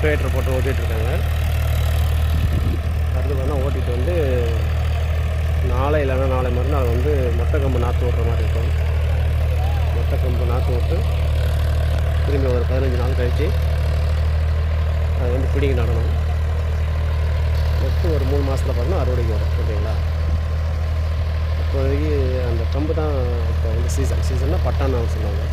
Rotator போட்டு ஓட்டிகிட்ருக்காங்க. அடுத்து பார்த்தா ஓட்டிகிட்டு வந்து நாளை இல்லைன்னா நாளை மறுநாள் வந்து மொட்டை கம்பு நாற்று விட்ற மாதிரி இருக்கும். மொட்டை கம்பு நாற்று விட்டு திரும்பி ஒரு 15 நாள் கழித்து அது வந்து பிடிங்கி நடணும். நெக்ஸ்ட்டு ஒரு 3 மாதத்தில் பார்த்தோன்னா அறுவடைக்கு வரும். ஓகேங்களா? இப்போதைக்கு அந்த கம்பு தான் இப்போ வந்து சீசன்னா பட்டான்னு சொல்லுவாங்க.